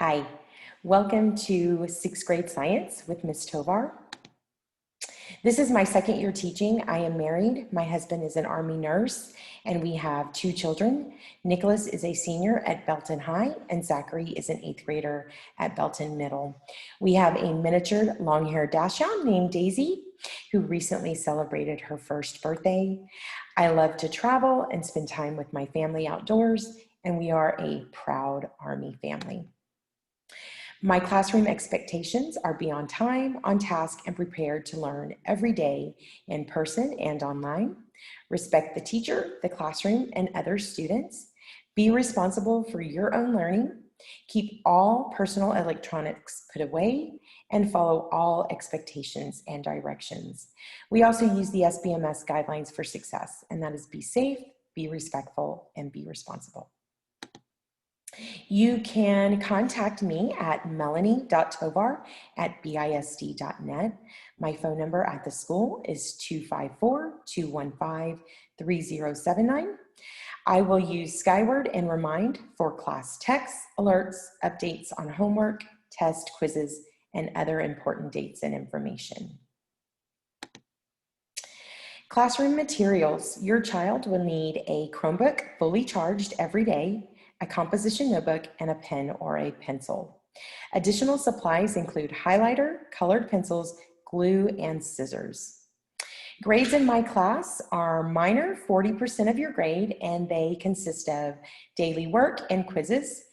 Hi, welcome to sixth grade science with Miss Tovar. This is my second year teaching. I am married. My husband is an Army nurse, and we have two children. Nicholas is a senior at Belton High, and Zachary is an eighth grader at Belton Middle. We have a miniature long-haired dachshund named Daisy, who recently celebrated her first birthday. I love to travel and spend time with my family outdoors, and we are a proud Army family. My classroom expectations are be on time, on task, and prepared to learn every day in person and online. Respect the teacher, the classroom, and other students. Be responsible for your own learning. Keep all personal electronics put away and follow all expectations and directions. We also use the SBMS guidelines for success, and that is be safe, be respectful, and be responsible. You can contact me at melanie.tovar@bisd.net. My phone number at the school is 254-215-3079. I will use Skyward and Remind for class texts, alerts, updates on homework, test, quizzes, and other important dates and information. Classroom materials. Your child will need a Chromebook fully charged every day, a composition notebook, and a pen or a pencil. Additional supplies include highlighter, colored pencils, glue, and scissors. Grades in my class are minor, 40% of your grade, and they consist of daily work and quizzes,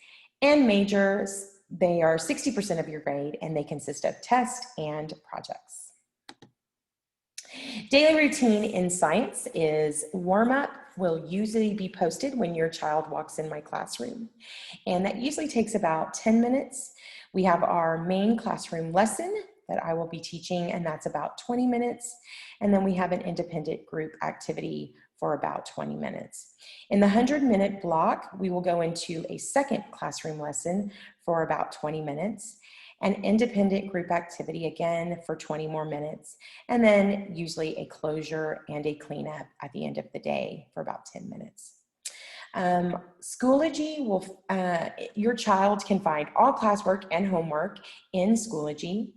and majors, they are 60% of your grade, and they consist of tests and projects. Daily routine in science is warm-up will usually be posted when your child walks in my classroom, and that usually takes about 10 minutes. We have our main classroom lesson that I will be teaching, and that's about 20 minutes, and then we have an independent group activity for about 20 minutes. In the 100-minute block, we will go into a second classroom lesson for about 20 minutes, an independent group activity again for 20 more minutes, and then usually a closure and a cleanup at the end of the day for about 10 minutes. Schoology will, your child can find all classwork and homework in Schoology.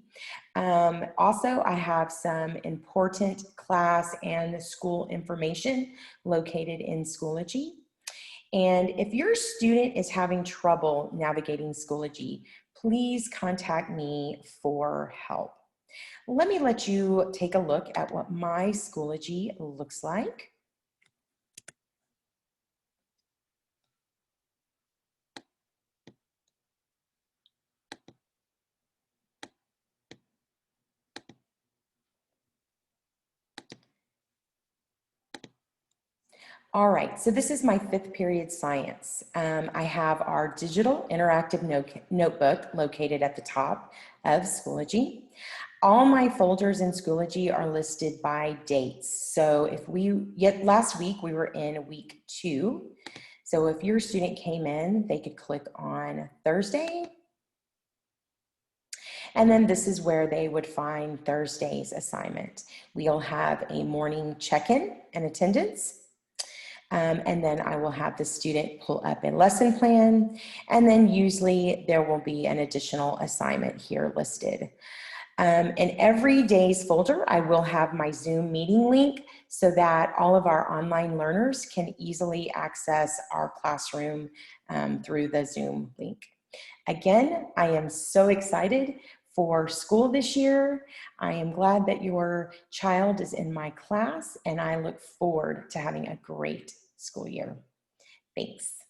Also, I have some important class and school information located in Schoology. And if your student is having trouble navigating Schoology, please contact me for help. Let you take a look at what my Schoology looks like. All right, so this is my fifth period science. I have our digital interactive notebook located at the top of Schoology. All my folders in Schoology are listed by dates. So last week we were in week 2. So if your student came in, they could click on Thursday. And then this is where they would find Thursday's assignment. We'll have a morning check-in and attendance. And then I will have the student pull up a lesson plan, and then usually there will be an additional assignment here listed. In every day's folder, I will have my Zoom meeting link so that all of our online learners can easily access our classroom through the Zoom link. Again, I am so excited for school this year. I am glad that your child is in my class, and I look forward to having a great school year. Thanks.